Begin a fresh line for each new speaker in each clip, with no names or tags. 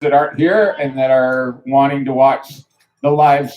that aren't here and that are wanting to watch the live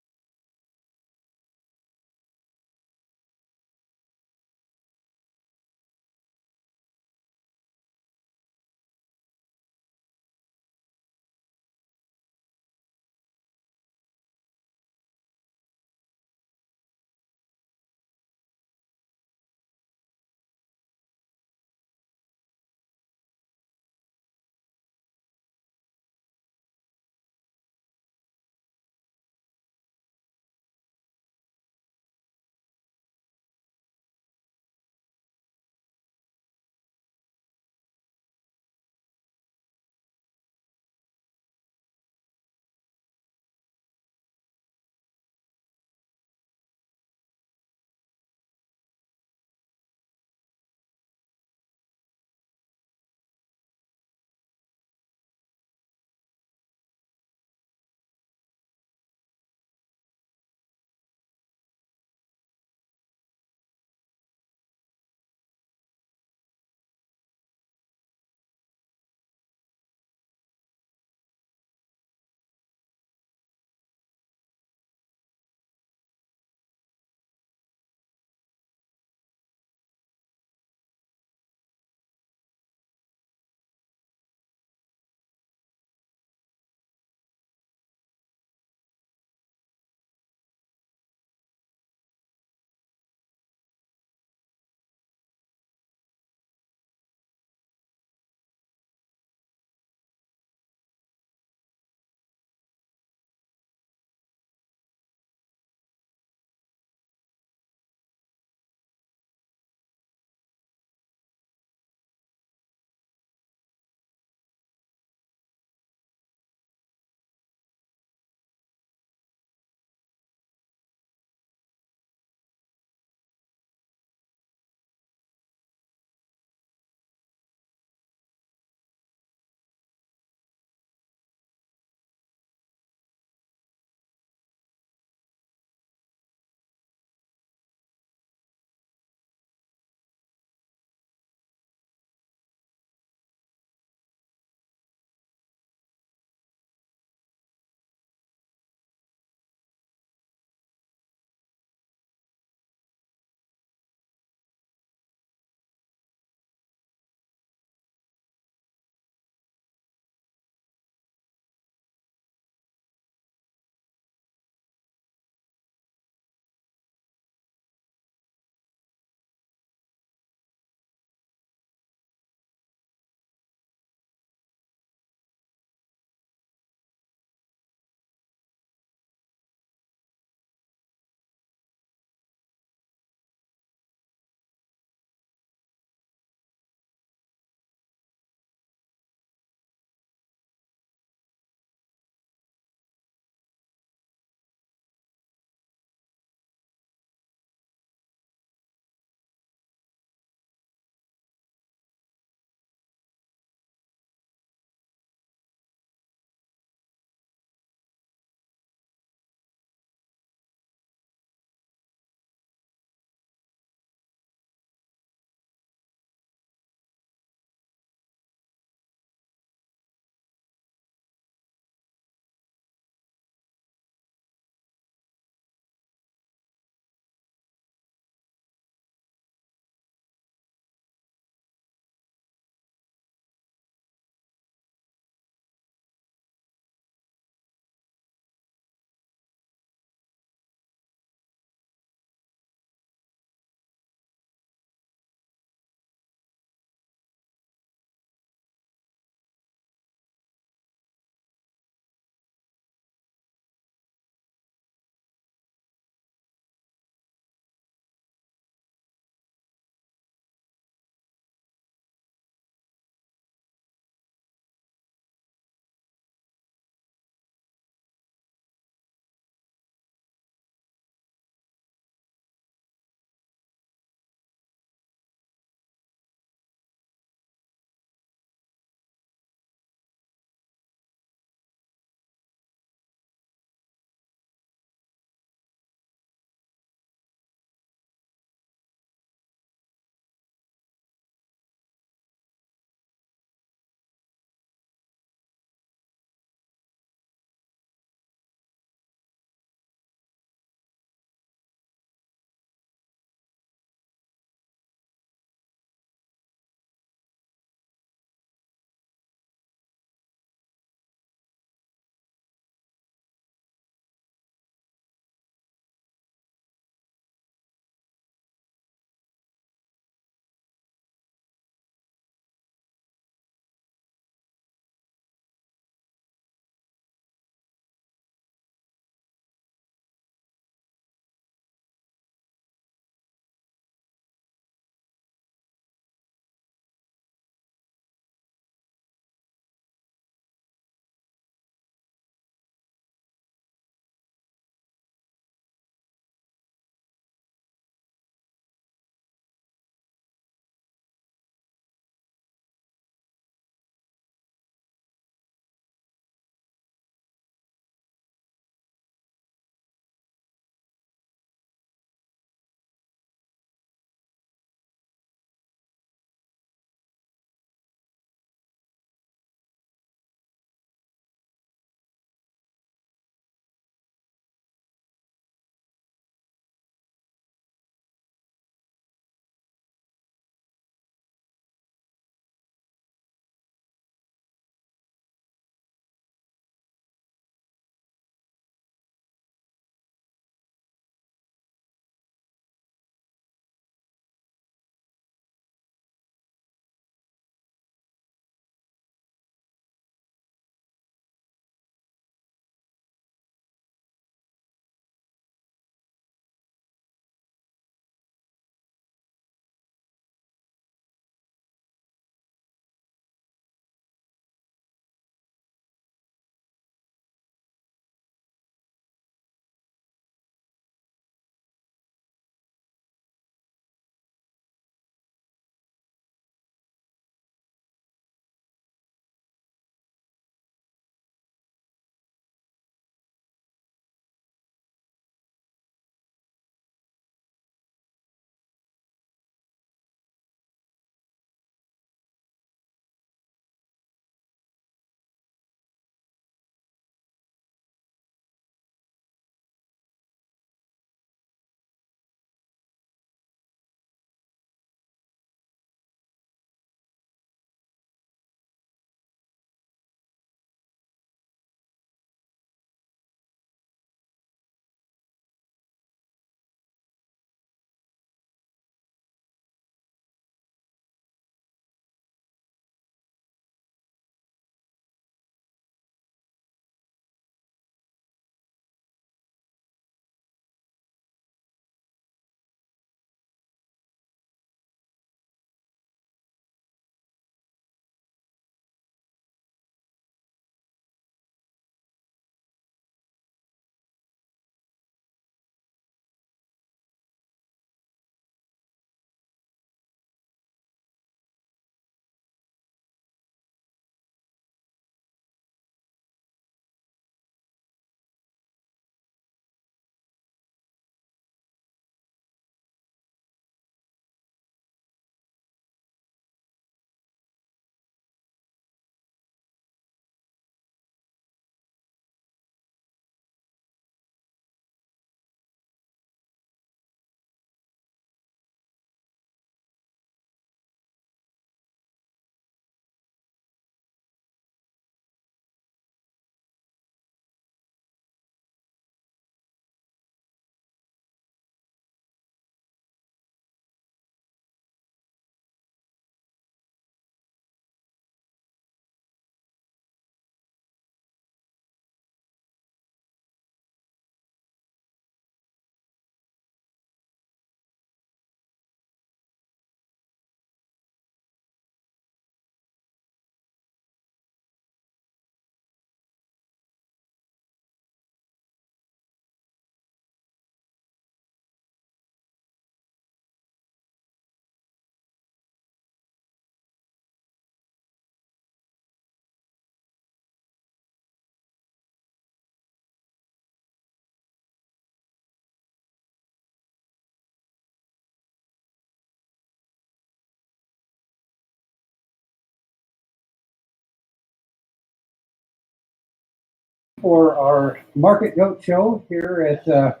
For our Market Goat Show here at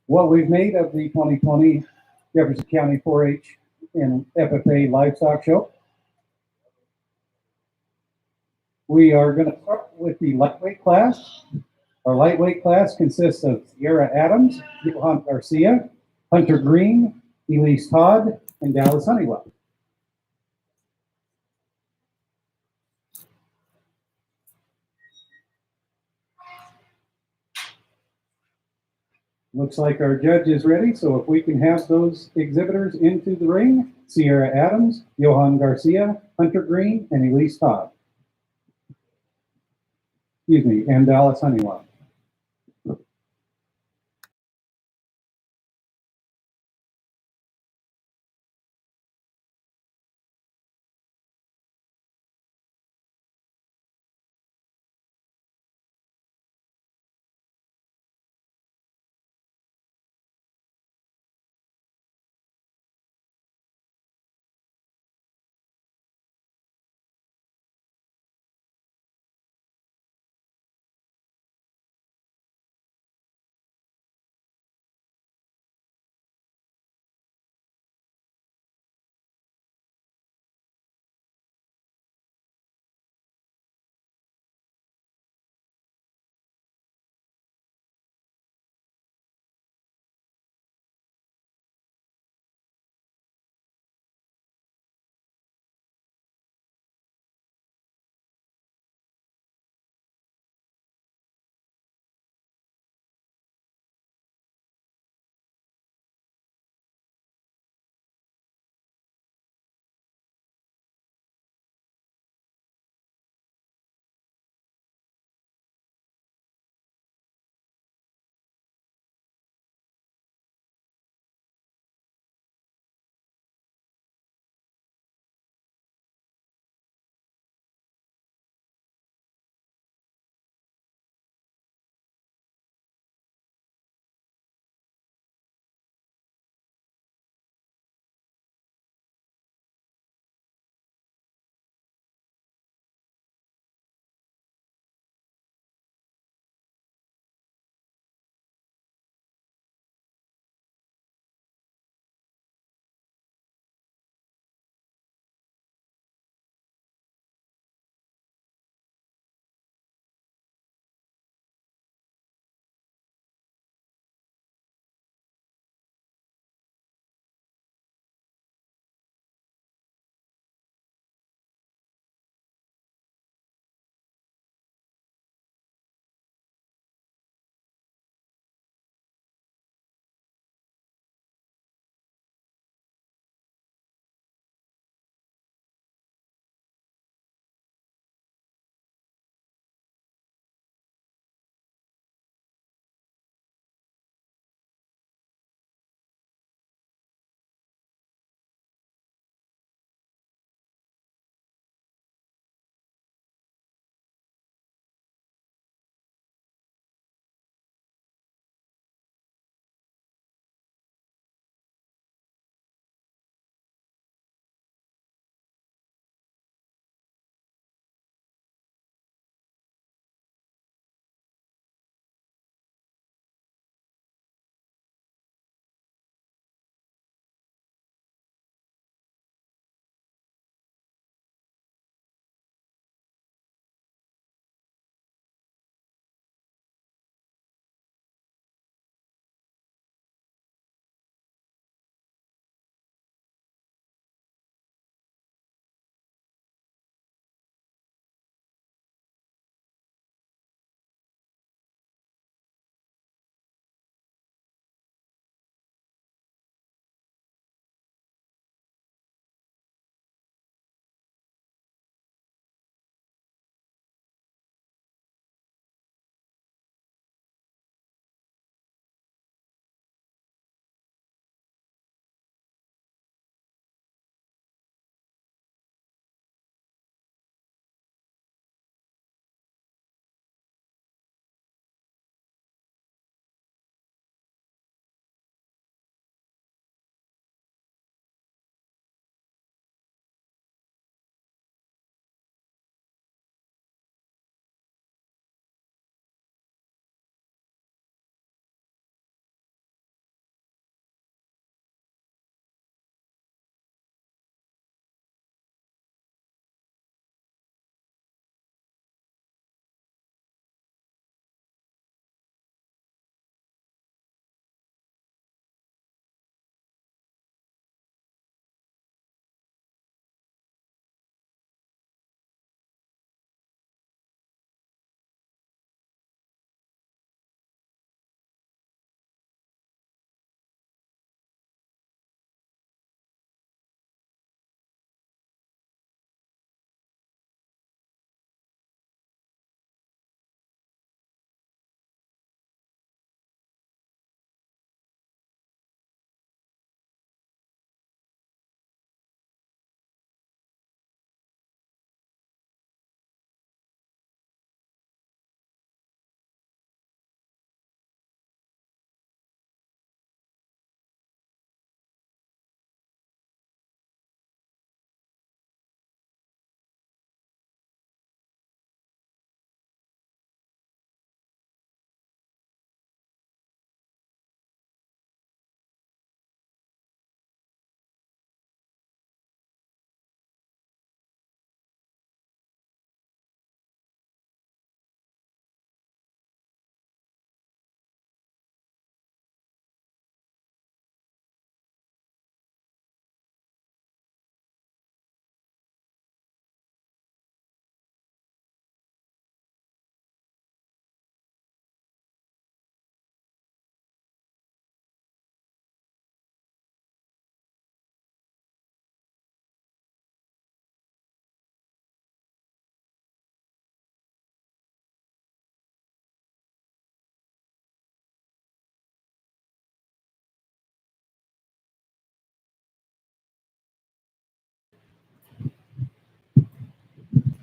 what we've made of the 2020 Jefferson County 4-H and FFA Livestock Show. We are going to start with the lightweight class. Our lightweight class consists of Sierra Adams, Johan Garcia, Hunter Green, Elise Todd, and Dallas Honeywell. Looks like our judge is ready, so if we can have those exhibitors into the ring, Sierra Adams, Johan Garcia, Hunter Green, and Elise Todd. Excuse me, and Dallas Honeywell.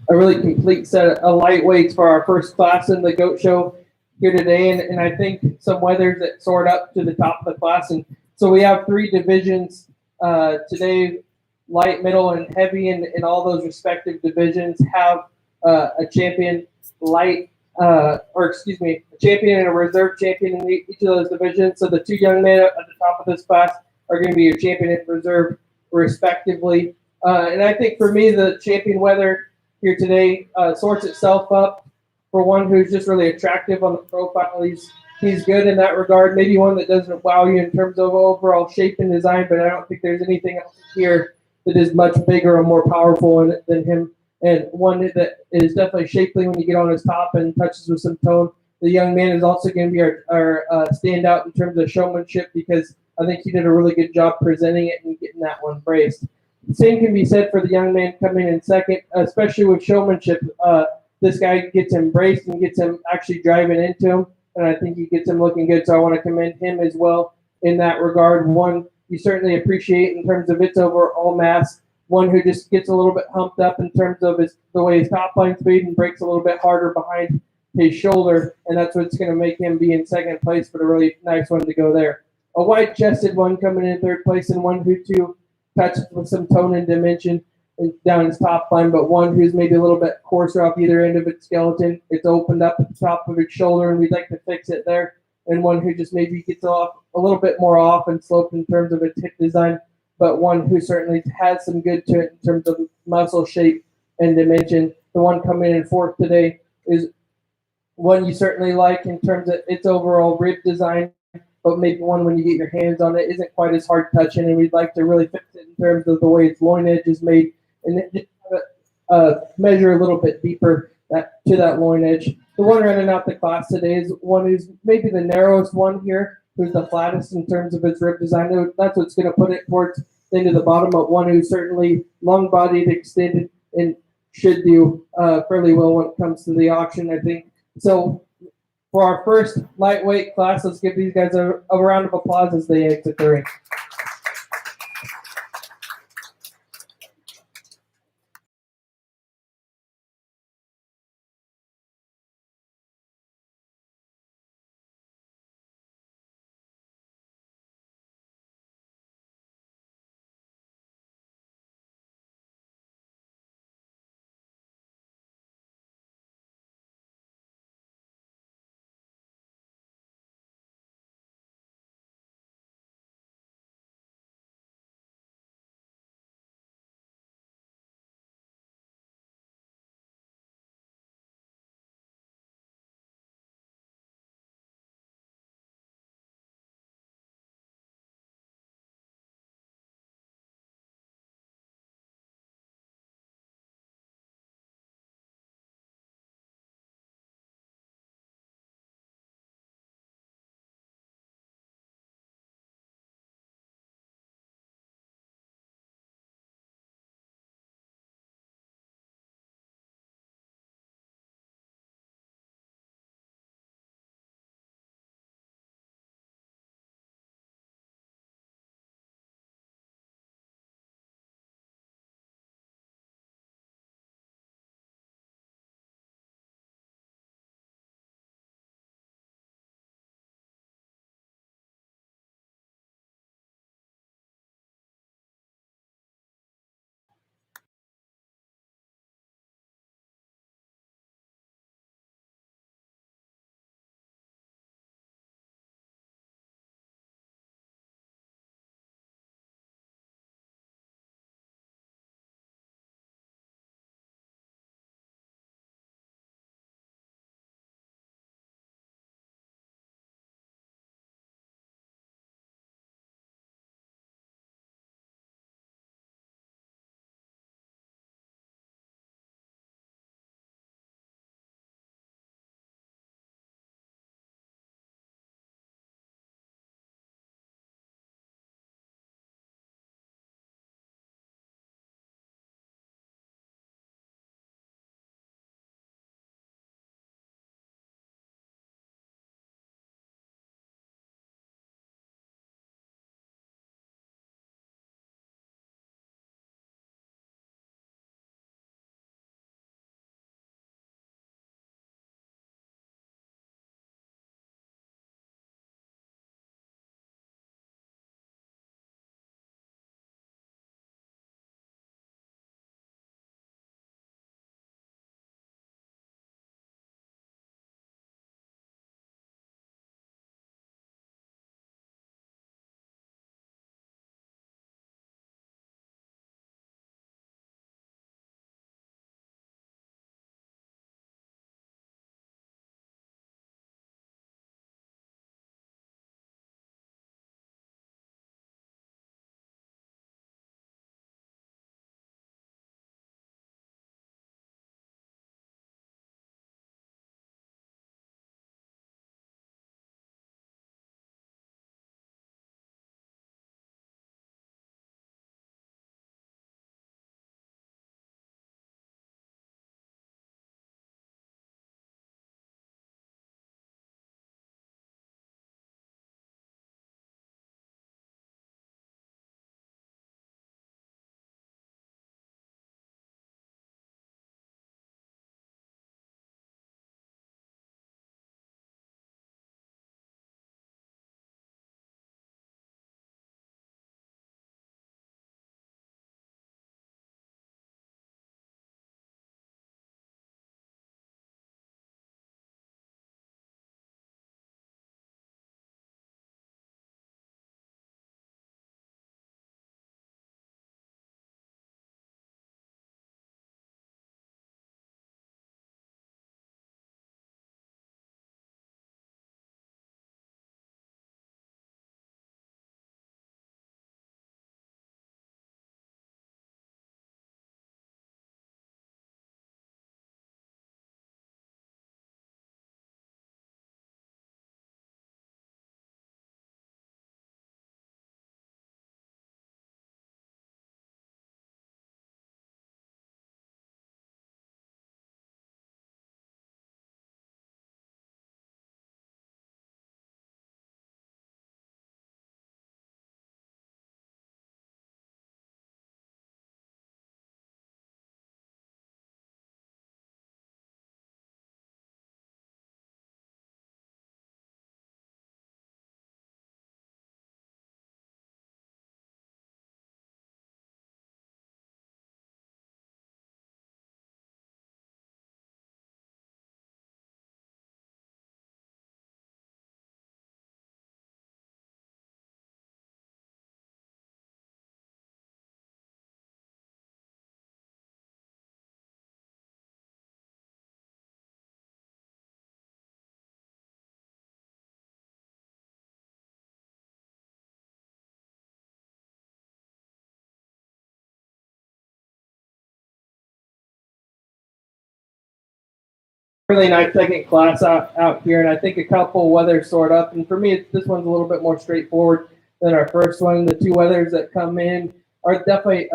a really complete set of lightweights for our first class in the goat show here today, and I think some weathers that soared up to the top of the class. And so we have three divisions today: light, middle, and heavy, and all those respective divisions have a champion, light, or excuse me, a champion and a reserve champion in each of those divisions. So the two young men at the top of this class are going to be your champion and reserve, respectively. And I think for me, the champion weather here today sorts itself up for one who's just really attractive on the profile. He's good in that regard. Maybe one that doesn't wow you in terms of overall shape and design, but I don't think there's anything else here that is much bigger or more powerful than him. And one that is definitely shapely when you get on his top and touches with some tone. The young man is also going to be our standout in terms of showmanship because I think he did a really good job presenting it and getting that one braced. The same can be said for the young man coming in second, especially with showmanship. This guy gets him braced and gets him actually driving into him, and I think he gets him looking good. So I want to commend him as well in that regard. One you certainly appreciate in terms of its overall mass. One who just gets a little bit humped up in terms of the way his top line speed and breaks a little bit harder behind his shoulder, and that's what's going to make him be in second place, but a really nice one to go there. A wide-chested one coming in third place, and one who too touches with some tone and dimension down his top line, but one who's maybe a little bit coarser off either end of its skeleton. It's opened up at the top of its shoulder, and we'd like to fix it there. And one who just maybe gets off a little bit more off and sloped in terms of its hip design, but one who certainly has some good to it in terms of muscle shape and dimension. The one coming in fourth today is one you certainly like in terms of its overall rib design, but maybe one when you get your hands on it isn't quite as hard touching, and we'd like to really fix it in terms of the way its loin edge is made and just measure a little bit deeper to that loin edge. The one running out the class today is one who's maybe the narrowest one here, who's the flattest in terms of its rib design. That's what's going to put it towards the end of the bottom, but one who's certainly long-bodied, extended, and should do fairly well when it comes to the auction, I think. So for our first lightweight class, let's give these guys a round of applause as they exit the ring. really nice second class out here, and I think a couple weathers sort up. And for me, this one's a little bit more straightforward than our first one. The two weathers that come in are definitely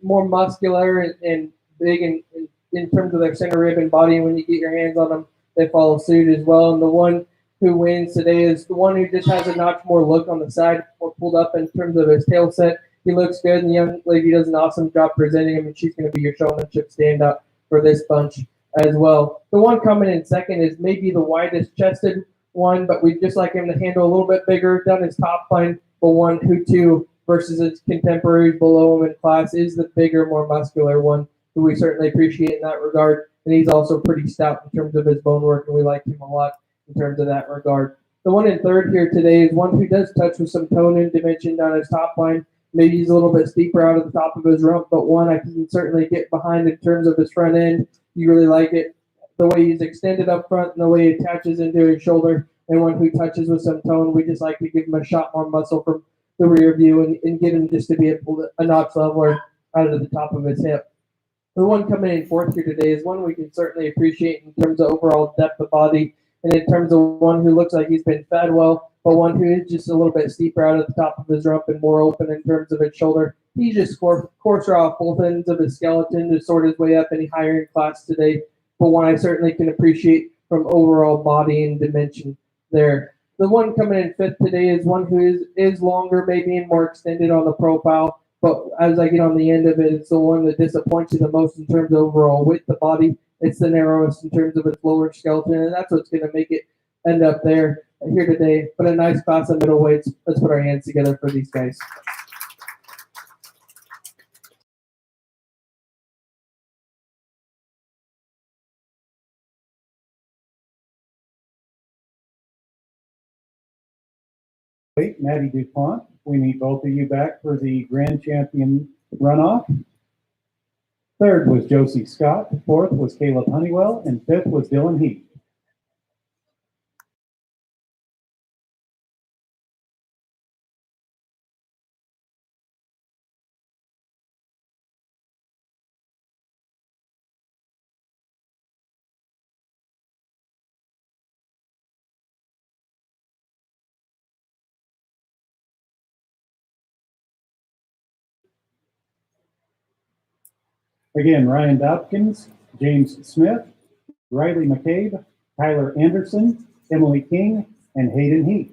more muscular and big in terms of their center rib and body. And when you get your hands on them, they follow suit as well. And the one who wins today is the one who just has a notch more look on the side, more pulled up in terms of his tail set. He looks good, and the young lady does an awesome job presenting him, and she's going to be your showmanship standout for this bunch as well. The one coming in second is maybe the widest chested one, but we'd just like him to handle a little bit bigger down his top line. But one who two versus his contemporaries below him in class is the bigger, more muscular one, who we certainly appreciate in that regard. And he's also pretty stout in terms of his bone work, and we like him a lot in terms of that regard. The one in third here today is one who does touch with some tone and dimension down his top line. Maybe he's a little bit steeper out of the top of his rump, but one I can certainly get behind in terms of his front end. You really like it, the way he's extended up front and the way he attaches into his shoulder, and one who touches with some tone. We just like to give him a shot more muscle from the rear view and get him just to be a notch leveler out of the top of his hip. The one coming in fourth here today is one we can certainly appreciate in terms of overall depth of body and in terms of one who looks like he's been fed well, but one who is just a little bit steeper out at the top of his rump and more open in terms of his shoulder. He's just coarser off both ends of his skeleton to sort his way up any higher in class today, but one I certainly can appreciate from overall body and dimension there. The one coming in fifth today is one who is longer, maybe and more extended on the profile, but as I get on the end of it, it's the one that disappoints you the most in terms of overall width of body. It's the narrowest in terms of its lower skeleton, and that's what's going to make it end up there here today. But a nice class of middleweights. Let's put our hands together for these guys.
Maddie DuPont, we need both of you back for the grand champion runoff. Third was Josie Scott, fourth was Caleb Honeywell, and fifth was Dylan Heath. Again, Ryan Dopkins, James Smith, Riley McCabe, Tyler Anderson, Emily King, and Hayden Heath.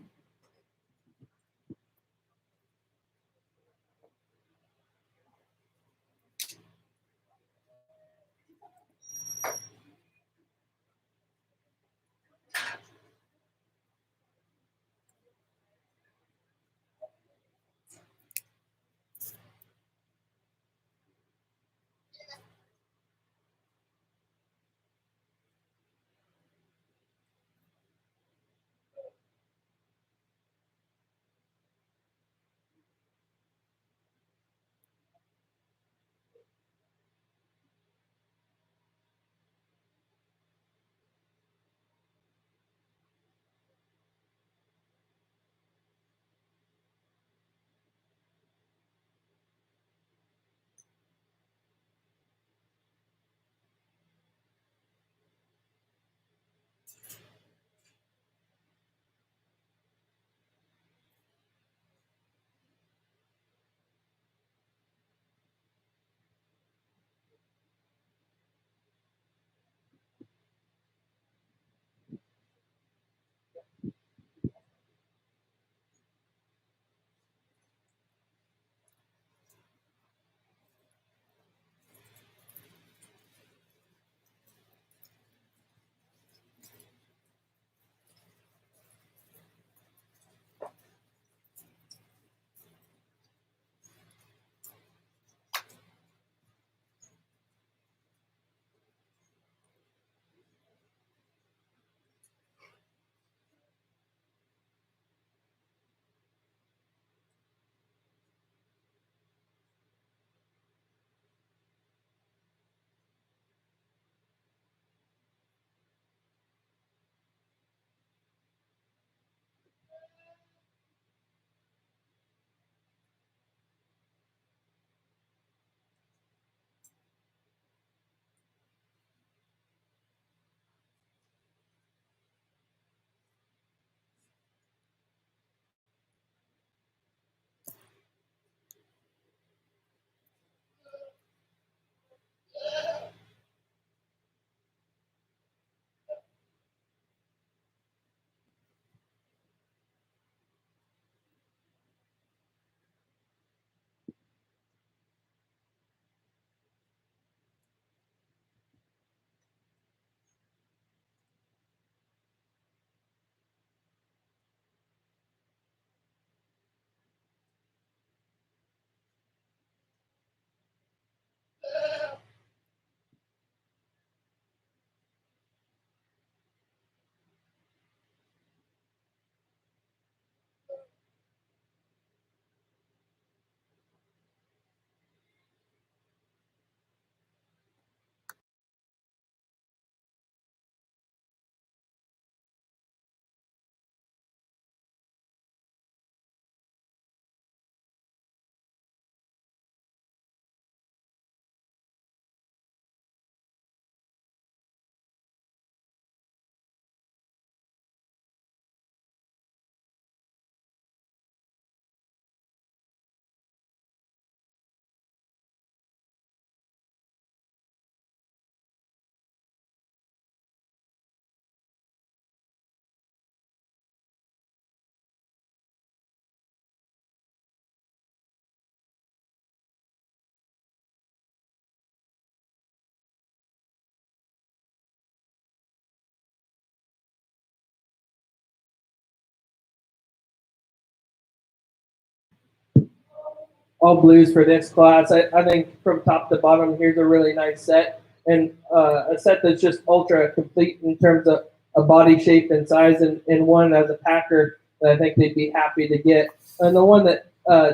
all blues for this class. I think from top to bottom, here's a really nice set, and a set that's just ultra complete in terms of a body shape and size, and one as a packer that I think they'd be happy to get. And the one that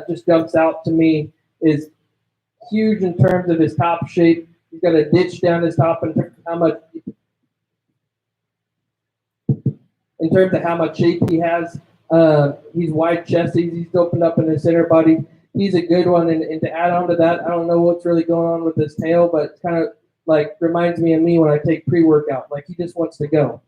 just jumps out to me is huge in terms of his top shape. He's got a ditch down his top in terms of how much shape he has. He's wide chested. He's opened up in his center body. He's a good one. And to add on to that, I don't know what's really going on with his tail, but it's kind of like reminds me of me when I take pre-workout. Like he just wants to go.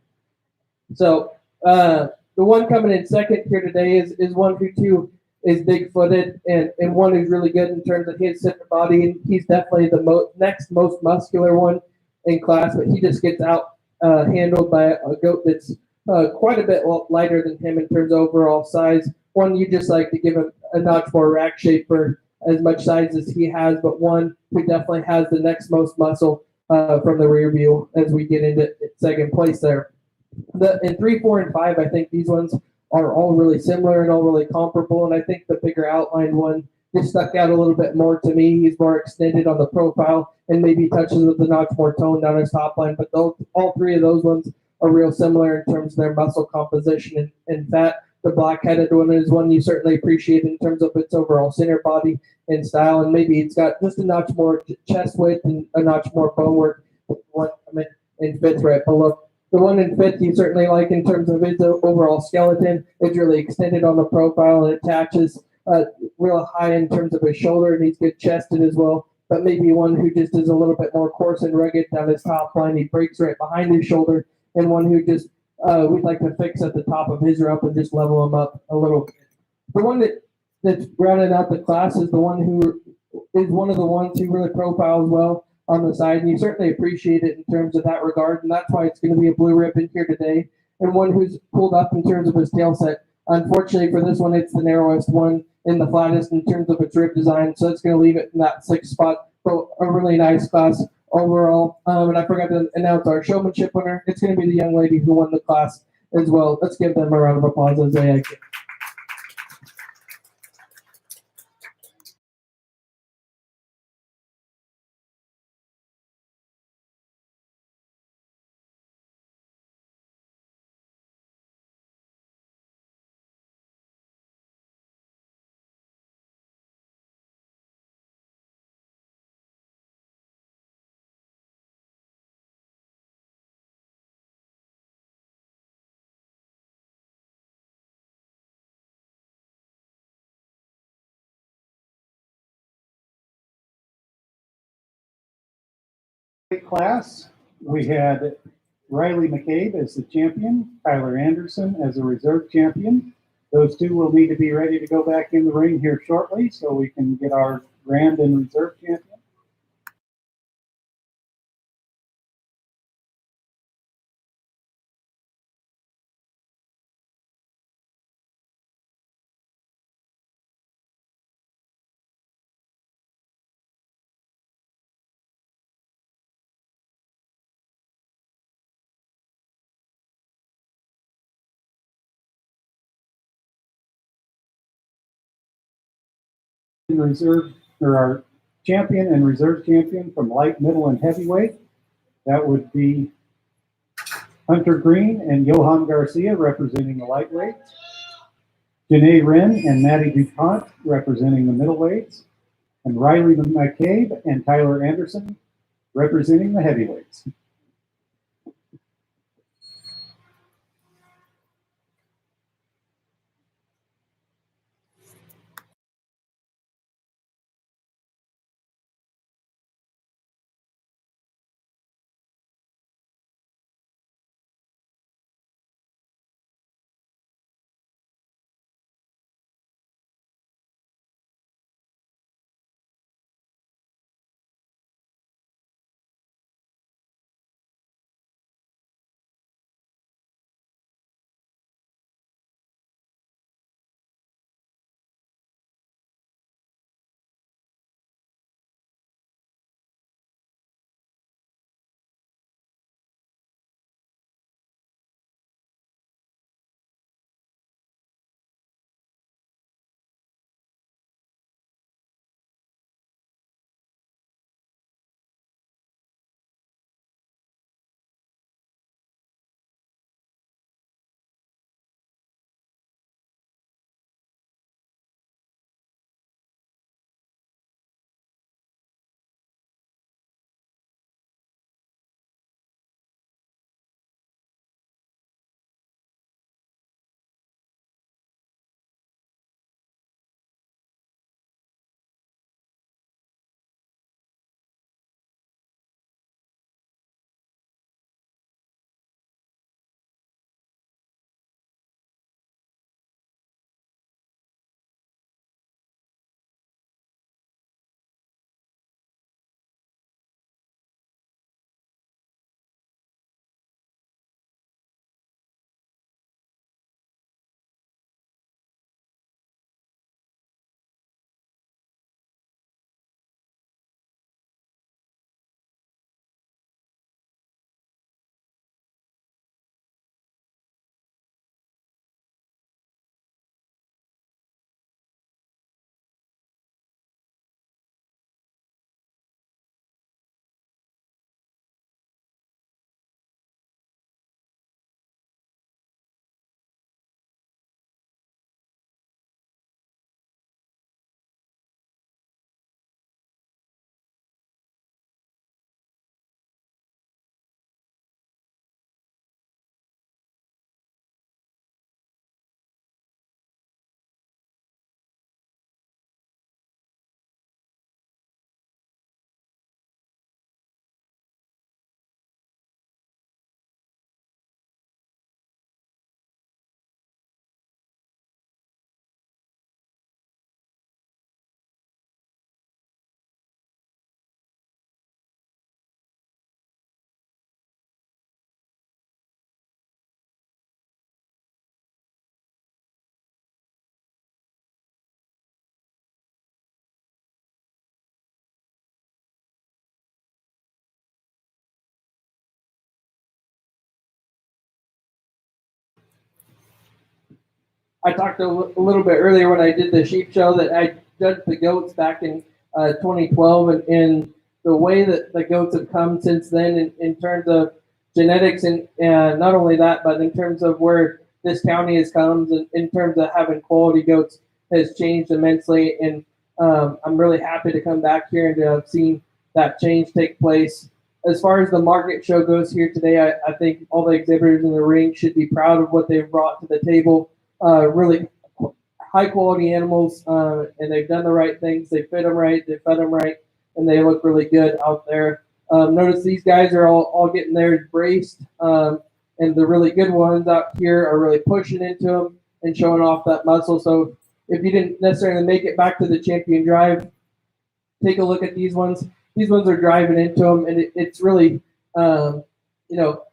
So the one coming in second here today is one who too is big-footed and one who's really good in terms of his center body. And he's definitely the next most muscular one in class, but he just gets out handled by a goat that's quite a bit lighter than him in terms of overall size. One you just like to give him a notch more rack shape for as much size as he has, but one who definitely has the next most muscle from the rear view as we get into second place there. In 3, 4, and 5, I think these ones are all really similar and all really comparable. And I think the bigger outlined one just stuck out a little bit more to me. He's more extended on the profile and maybe touches with a notch more tone down his top line. But all three of those ones are real similar in terms of their muscle composition and fat. The black-headed one is one you certainly appreciate in terms of its overall center body and style. And maybe it's got just a notch more chest width and a notch more bone work. And fits right below. The one in fifth you certainly like in terms of its overall skeleton. It's really extended on the profile and attaches real high in terms of his shoulder, and he's good chested as well. But maybe one who just is a little bit more coarse and rugged down his top line. He breaks right behind his shoulder, and one who just we'd like to fix at the top of his rump and just level him up a little bit. The one that's rounding out the class is the one who is one of the ones who really profiles well on the side, and you certainly appreciate it in terms of that regard, and that's why it's going to be a blue ribbon here today, and one who's pulled up in terms of his tail set. Unfortunately for this one, it's the narrowest one and the flattest in terms of its rib design, so it's going to leave it in that 6th spot. But a really nice class overall. And I forgot to announce our showmanship winner. It's going to be the young lady who won the class as well. Let's give them a round of applause as they exit.
Class, we had Riley McCabe as the champion, Tyler Anderson as a reserve champion. Those two will need to be ready to go back in the ring here shortly so we can get our grand and reserve champion. Reserve or our champion and reserve champion from light, middle, and heavyweight. That would be Hunter Green and Johan Garcia representing the lightweights. Janae Wren and Maddie DuPont representing the middleweights. And Riley McCabe and Tyler Anderson representing the heavyweights.
I talked a little bit earlier when I did the sheep show that I judged the goats back in 2012, and the way that the goats have come since then in terms of genetics and not only that, but in terms of where this county has come in terms of having quality goats has changed immensely. And I'm really happy to come back here and to have seen that change take place. As far as the market show goes here today, I think all the exhibitors in the ring should be proud of what they've brought to the table. Really high quality animals, and they've done the right things. They fit them right, they fed them right, and they look really good out there. Notice these guys are all getting theirs braced, and the really good ones out here are really pushing into them and showing off that muscle. So if you didn't necessarily make it back to the champion drive, take a look at these ones. These ones are driving into them, and it's really, you know,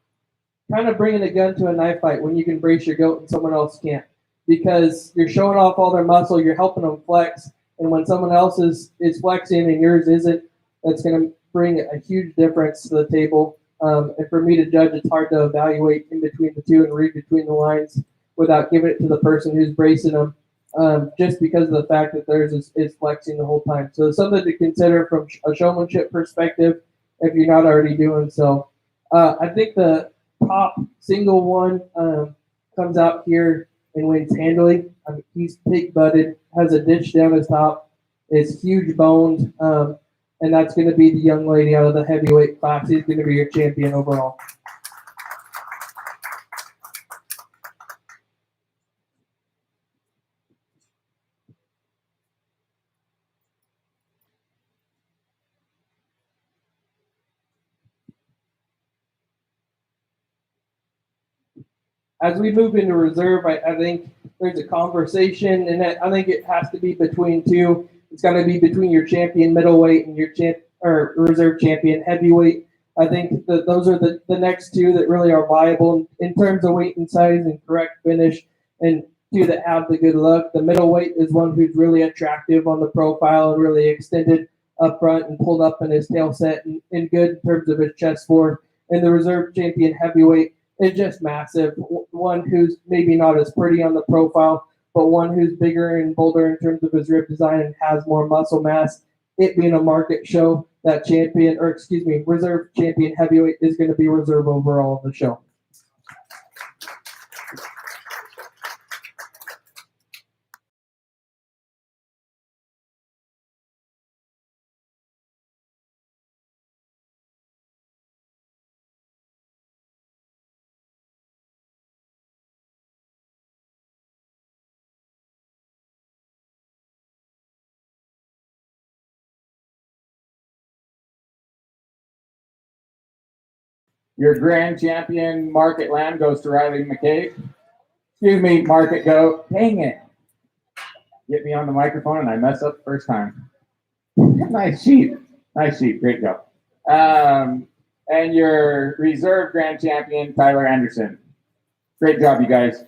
kind of bringing a gun to a knife fight when you can brace your goat and someone else can't, because you're showing off all their muscle, you're helping them flex, and when someone else is flexing and yours isn't, that's going to bring a huge difference to the table. And for me to judge, it's hard to evaluate in between the two and read between the lines without giving it to the person who's bracing them, just because of the fact that theirs is flexing the whole time. So it's something to consider from a showmanship perspective if you're not already doing so. I think the top single one comes out here and wins handily. I mean, he's pig butted, has a ditch down his top, is huge boned, and that's going to be the young lady out of the heavyweight class. He's going to be your champion overall. As we move into reserve, I think there's a conversation, and I think it has to be between two. It's got to be between your champion middleweight and your or reserve champion heavyweight. I think that those are the next two that really are viable in terms of weight and size and correct finish, and two that have the good look. The middleweight is one who's really attractive on the profile and really extended up front and pulled up in his tail set and good in terms of his chest board. And the reserve champion heavyweight is just massive. One who's maybe not as pretty on the profile, but one who's bigger and bolder in terms of his rib design and has more muscle mass. It being a market show, that champion, or excuse me, reserve champion heavyweight is going to be reserve overall of the show.
Your grand champion market lamb goes to Riley McKay. Excuse me, market goat. Dang it. Get me on the microphone and I mess up the first time. Nice sheep. Nice sheep. Great job. And your reserve grand champion, Tyler Anderson. Great job, you guys.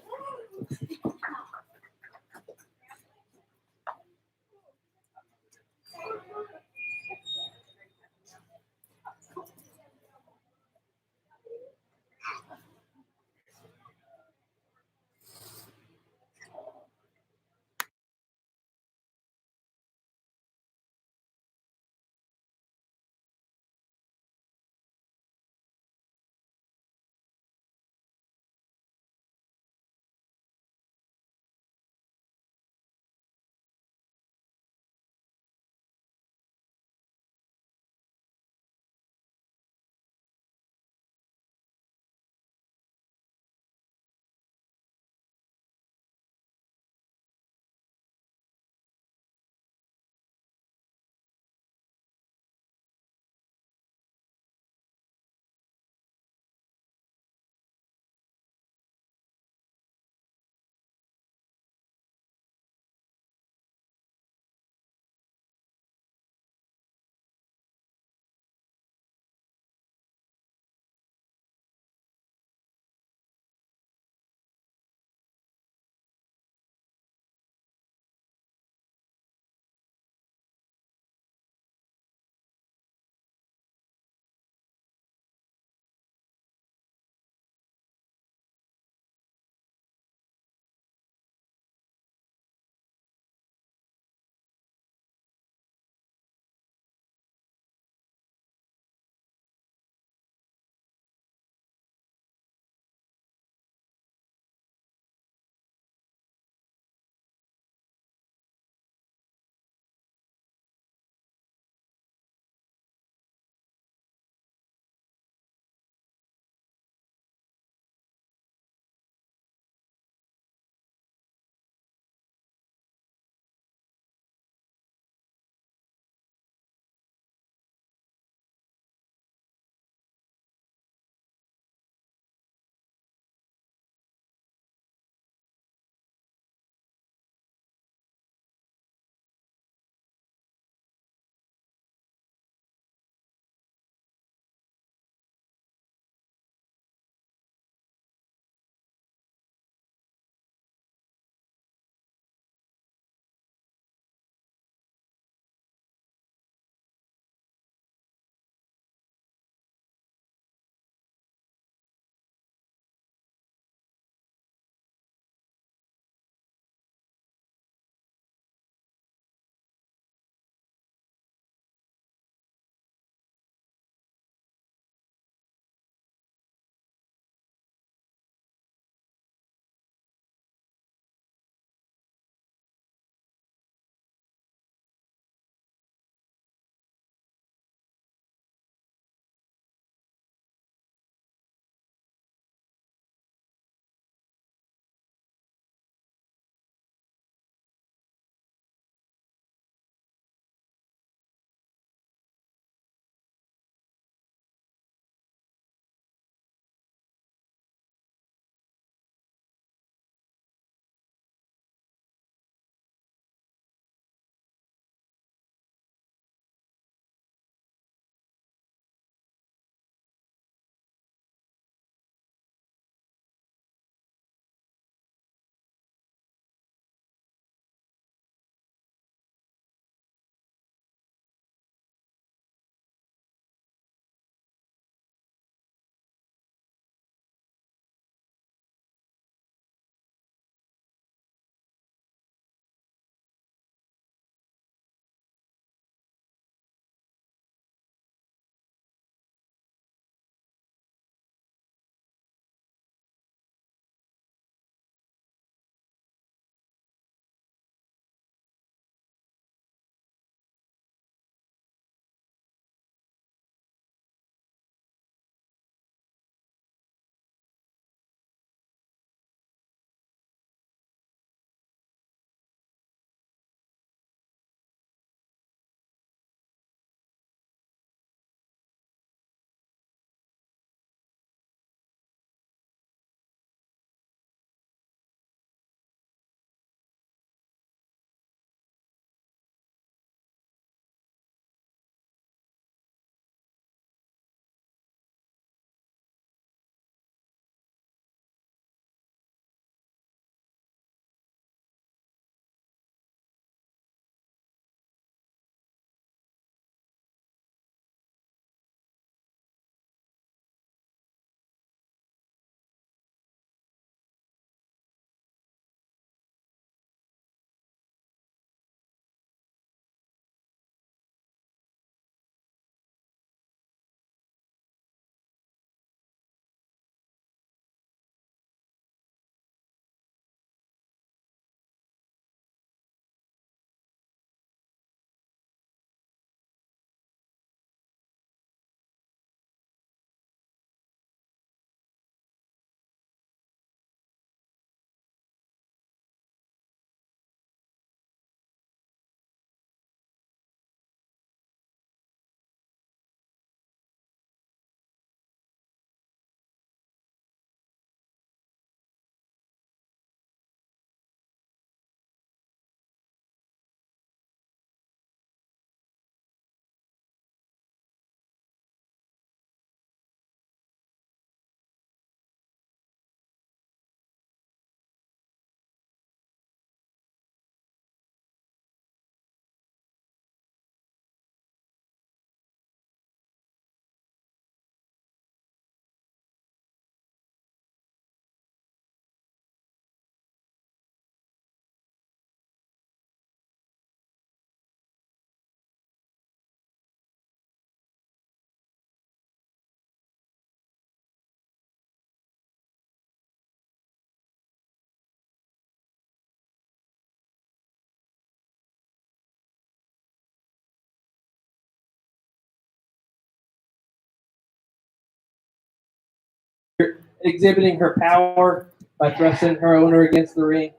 exhibiting her power by thrusting her owner against the ring.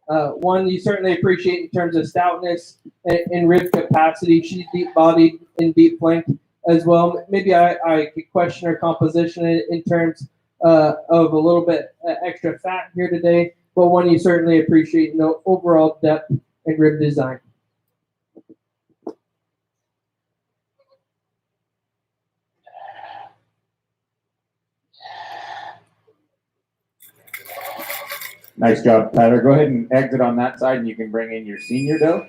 One you certainly appreciate in terms of stoutness and rib capacity. She's deep bodied and deep flanked as well. Maybe I could question her composition in terms of a little bit extra fat here today, but one you certainly appreciate in the overall depth and rib design.
Nice job, Tyler. Go ahead and exit on that side, and you can bring in your senior dough.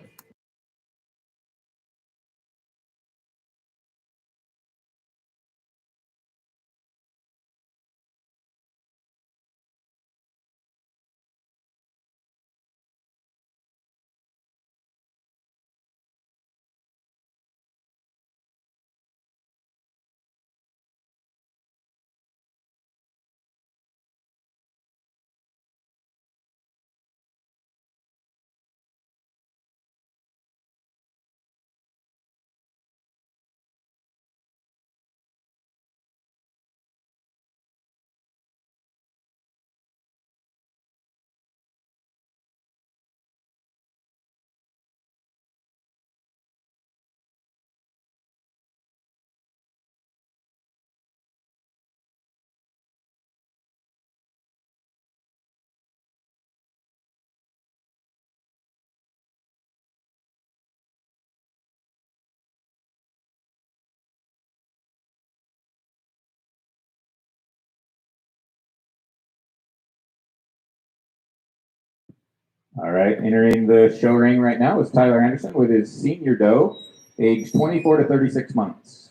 All right, entering the show ring right now is Tyler Anderson with his senior doe, age 24 to 36 months.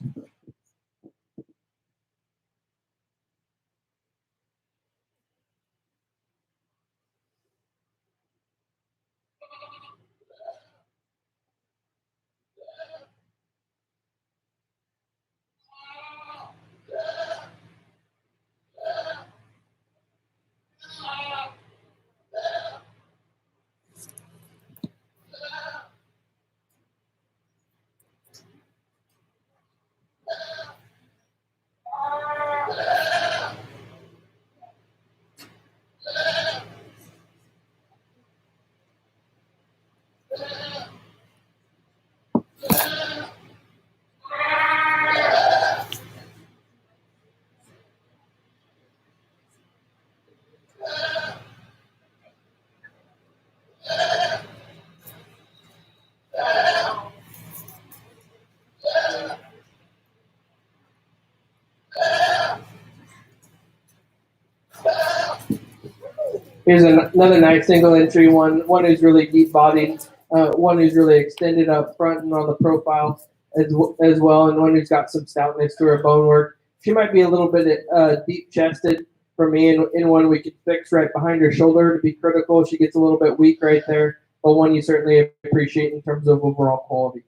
Here's another nice single entry one. One who's really deep bodied, one who's really extended up front and on the profile as well, and one who's got some stoutness to her bone work. She might be a little bit deep chested for me, and one we could fix right behind her shoulder to be critical. She gets a little bit weak right there, but one you certainly appreciate in terms of overall quality.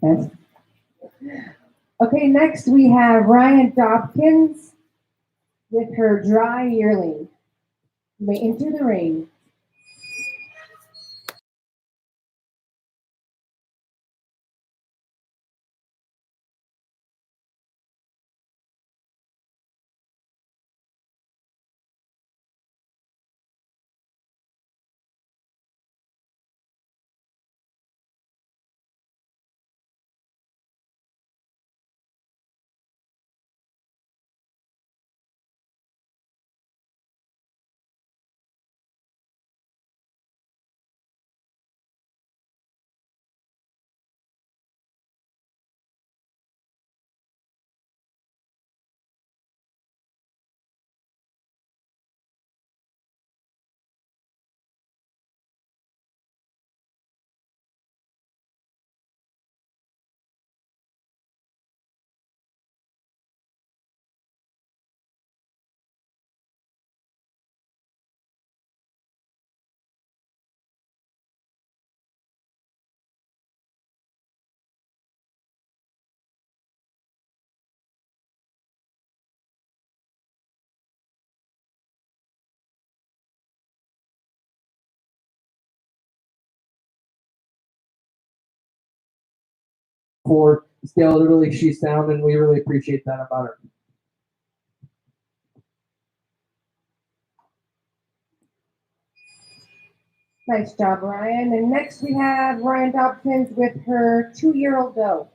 Okay, next we have Ryan Dobkins with her dry yearling. You may enter the ring.
For scale, really, she's sound, and we really appreciate that about her.
Nice job, Ryan. And next we have Ryan Dobkins with her 2-year-old doe.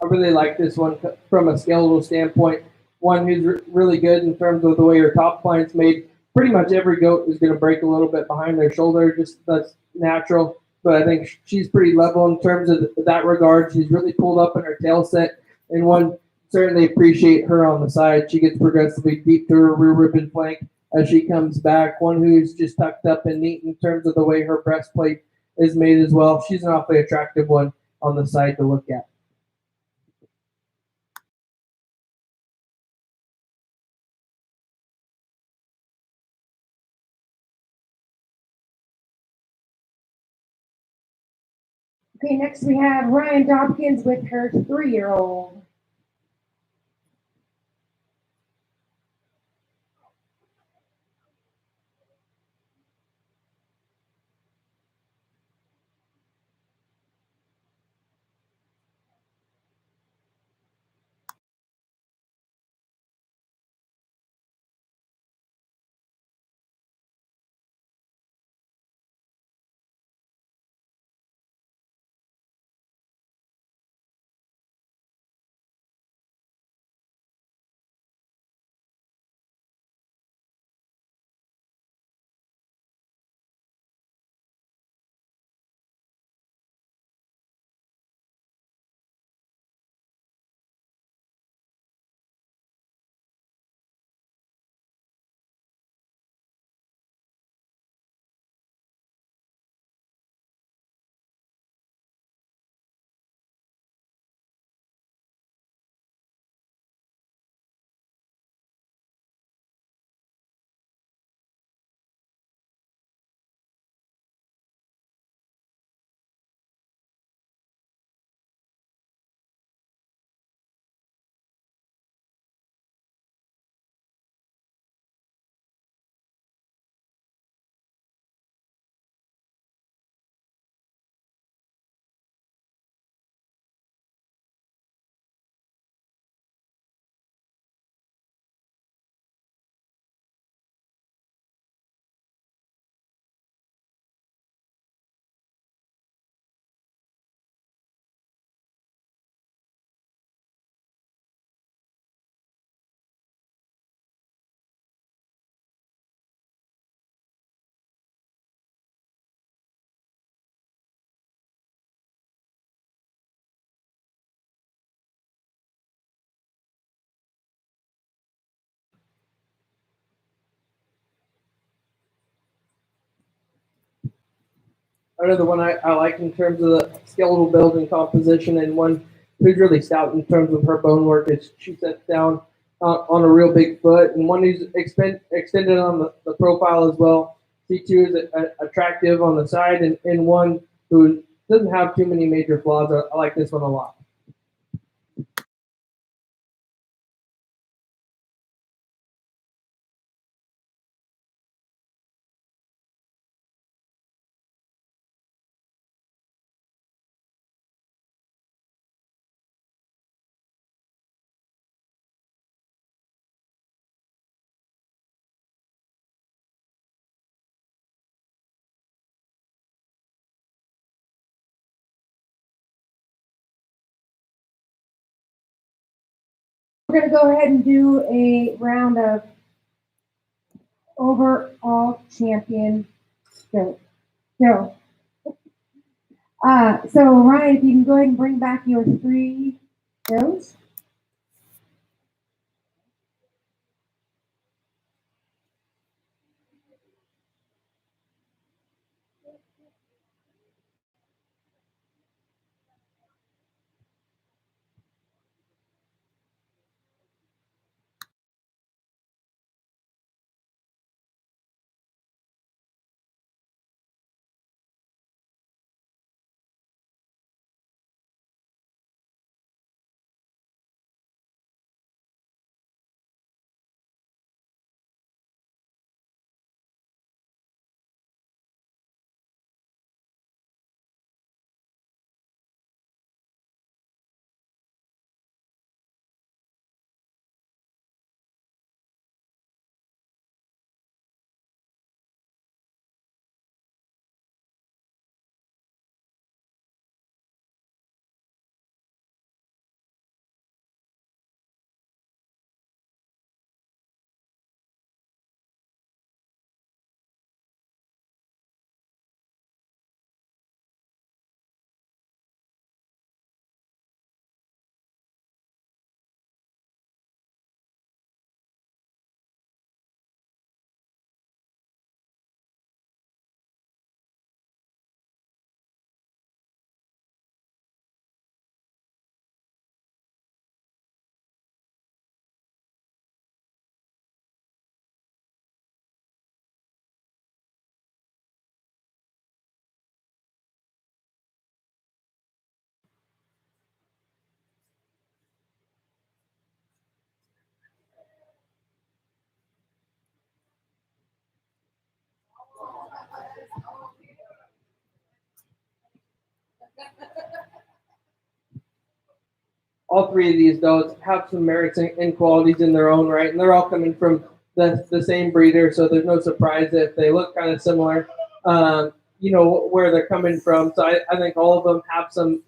I really like this one from a scalable standpoint. One who's really good in terms of the way her top line's made. Pretty much every goat is going to break a little bit behind their shoulder, just that's natural. But I think she's pretty level in terms of that regard. She's really pulled up in her tail set, and one certainly appreciate her on the side. She gets progressively deep to her rear ribbon flank as she comes back. One who's just tucked up and neat in terms of the way her breastplate is made as well. She's an awfully attractive one on the side to look at.
Okay, next we have Ryan Dobkins with her 3-year-old.
another one I like in terms of the skeletal build and composition, and one who's really stout in terms of her bone work is she sets down on a real big foot, and one who's extended on the profile as well. C2 is attractive on the side, and one who doesn't have too many major flaws. I like this one a lot.
We're going to go ahead and do a round of overall champion goat. So, Ryan, if you can go ahead and bring back your 3 goats.
All 3 of these goats have some merits and qualities in their own right, and they're all coming from the same breeder, so there's no surprise if they look kind of similar, where they're coming from. So I think all of them have some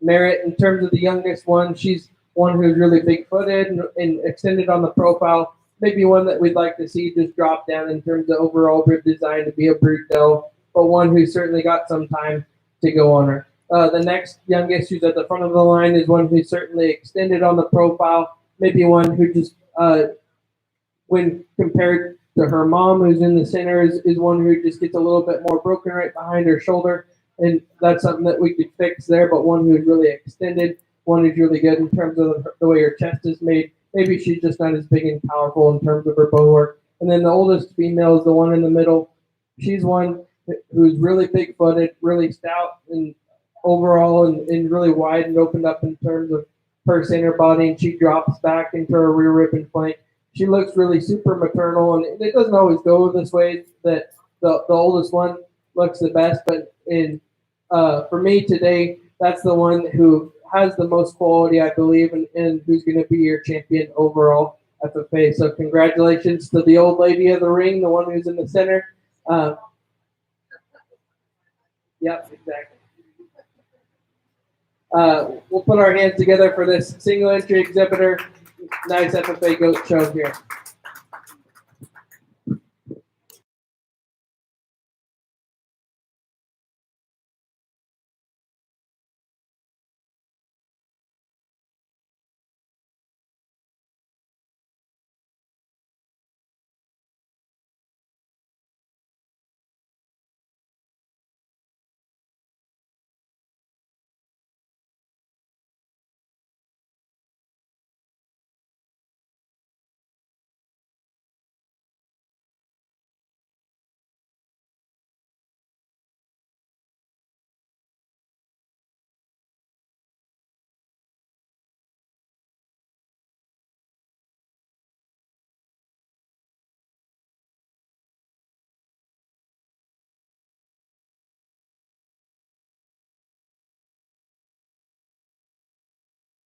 merit. In terms of the youngest one, she's one who's really big-footed and extended on the profile, maybe one that we'd like to see just drop down in terms of overall rib design to be a brute doe, but one who's certainly got some time to go on her. The next youngest who's at the front of the line is one who's certainly extended on the profile, maybe one who just, when compared to her mom, who's in the center, is one who just gets a little bit more broken right behind her shoulder, and that's something that we could fix there, but one who's really extended, one who's really good in terms of the way her chest is made. Maybe she's just not as big and powerful in terms of her bone work. And then the oldest female is the one in the middle. She's one who's really big-footed, really stout, and overall and really wide and opened up in terms of her center body, and she drops back into her rear rib and flank. She looks really super maternal, and it doesn't always go this way that the oldest one looks the best, but for me today, that's the one who has the most quality, I believe, and who's going to be your champion overall FFA. So congratulations to the old lady of the ring, the one who's in the center. Yep, exactly. We'll put our hands together for this single entry exhibitor. Nice FFA goat show here.